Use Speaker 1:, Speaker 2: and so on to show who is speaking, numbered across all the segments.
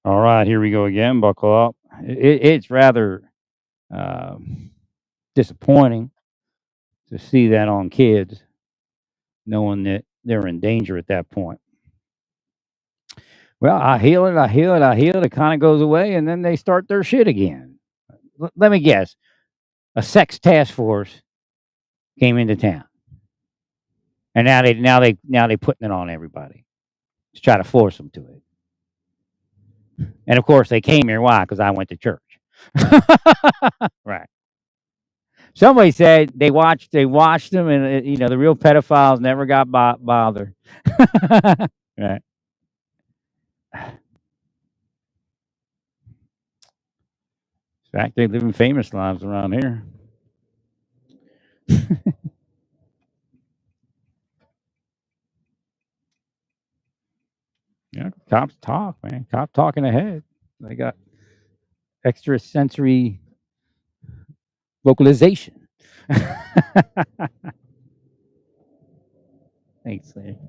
Speaker 1: All right, here we go again. Buckle up. It's rather um, disappointing to see that on kids, knowing that they're in danger at that point. Well, I heal it, I heal it, I heal it. It kind of goes away, and then they start their shit again. Let me guess: a sex task force came into town, and now they putting it on everybody to try to force them to it. And of course, they came here. Why? Because I went to church. Right. Somebody said they watched them, and the real pedophiles never got bothered. Right. In fact, they live in famous lives around here. Yeah, cops talk, man. Cop talking ahead. They got extra sensory vocalization. Thanks, Larry.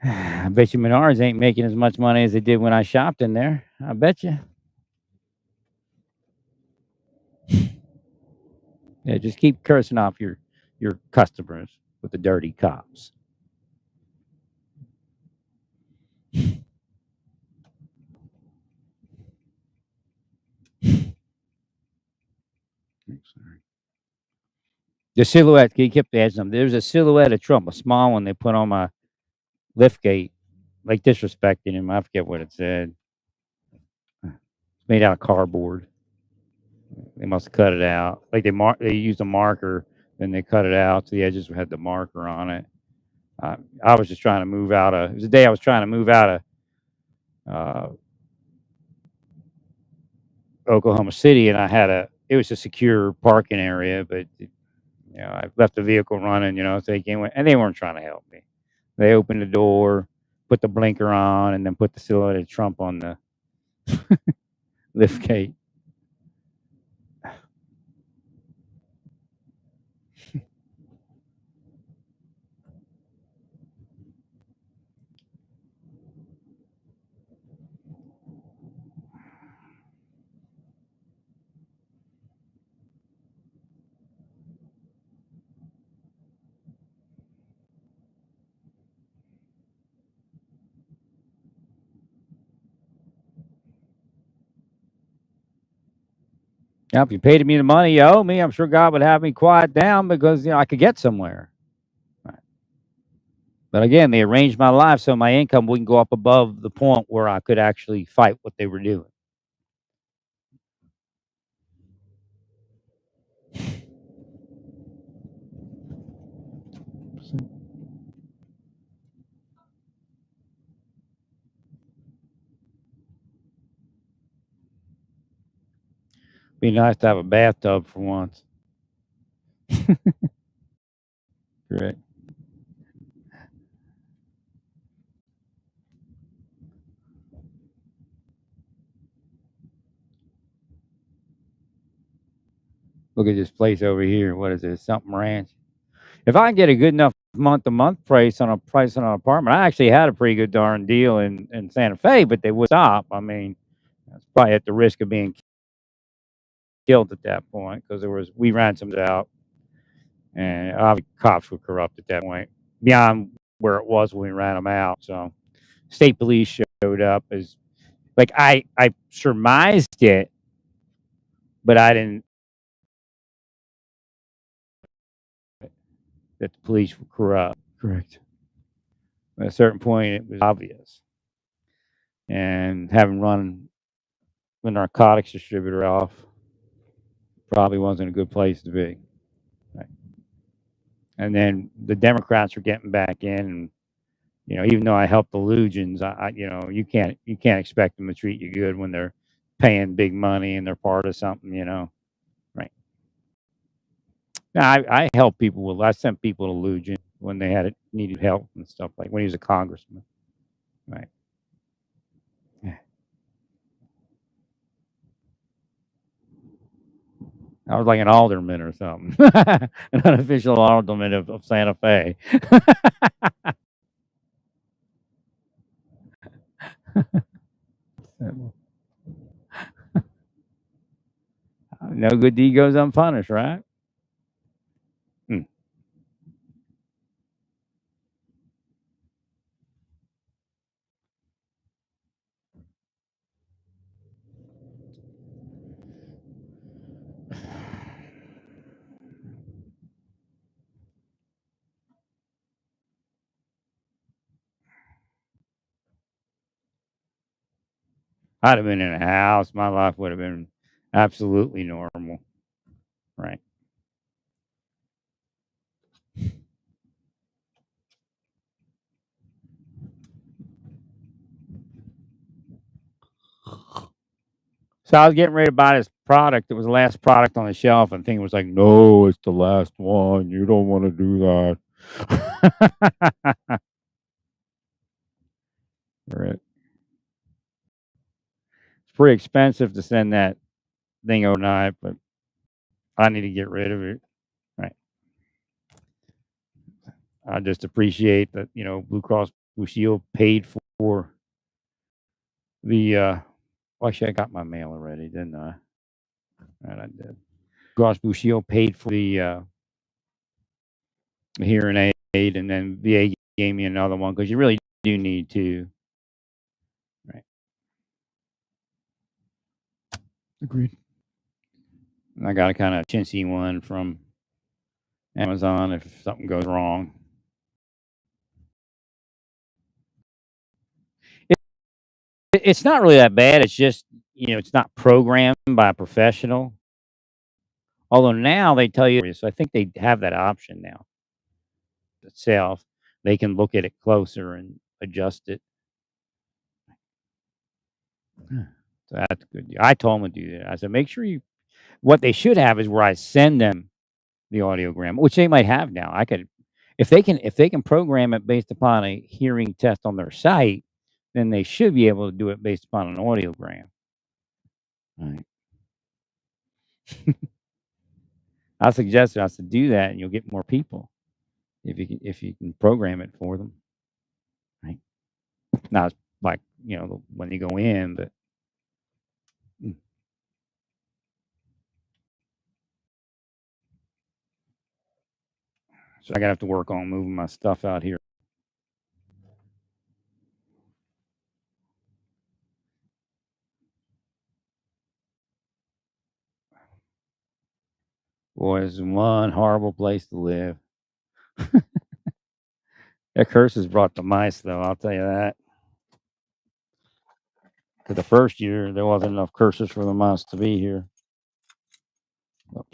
Speaker 1: I bet you Menards ain't making as much money as they did when I shopped in there. I bet you. Yeah, just keep cursing off your customers with the dirty cops. The silhouette, he kept asking them. There's a silhouette of Trump, a small one they put on my lift gate, like disrespecting him. I forget what it said. It's made out of cardboard. They must have cut it out. Like they used a marker, then they cut it out, so the edges had the marker on it. I was just trying to move out of. It was the day I was trying to move out of uh, Oklahoma City, and I had a. It was a secure parking area, but I left the vehicle running. So they came and they weren't trying to help me. They opened the door, put the blinker on, and then put the silhouette of Trump on the lift gate. Now, if you paid me the money you owe me, I'm sure God would have me quiet down because I could get somewhere. Right. But again, they arranged my life so my income wouldn't go up above the point where I could actually fight what they were doing. Be nice to have a bathtub for once. Correct. Look at this place over here. What is it? Something Ranch. If I can get a good enough month-to-month price on an apartment, I actually had a pretty good darn deal in Santa Fe, but they would stop. I mean, that's probably at the risk of being killed at that point because we ran some out, and obviously cops were corrupt at that point beyond where it was when we ran them out. So state police showed up as like I surmised it, but I didn't that the police were corrupt. Correct. At a certain point, it was obvious, and having run the narcotics distributor off probably wasn't a good place to be. Right. And then the Democrats were getting back in, and even though I helped the Lugians, you can't expect them to treat you good when they're paying big money and they're part of something. Right. Now, I helped people with. I sent people to Lugian when they needed help and stuff like when he was a congressman. Right. Yeah. I was like an alderman or something, an unofficial alderman of Santa Fe. No good deed goes unpunished, right? Hmm. I'd have been in a house. My life would have been absolutely normal, right? So I was getting ready to buy this product. It was the last product on the shelf, and thing was like, "No, it's the last one. You don't want to do that." Right. It's pretty expensive to send that thing overnight, but I need to get rid of it. Right. I just appreciate that, Blue Cross Blue Shield paid for the well, actually I got my mail already, didn't I? Right, I did. Cross Blue Shield paid for the hearing aid, and then VA gave me another one because you really do need to. Right. Agreed. And I got a kind of chintzy one from Amazon if something goes wrong. It's not really that bad. It's just, it's not programmed by a professional. Although now they tell you, so I think they have that option now itself. They can look at it closer and adjust it. So that's good. I told them to do that. I said, make sure what they should have is where I send them the audiogram, which they might have now. If they can program it based upon a hearing test on their site, then they should be able to do it based upon an audiogram. Right. I suggested I said do that, and you'll get more people if you can program it for them. Right. Not like when you go in, but mm, so I gotta have to work on moving my stuff out here. Boy, it's one horrible place to live. That curse has brought the mice, though. I'll tell you that. 'Cause the first year there wasn't enough curses for the mice to be here. Oops.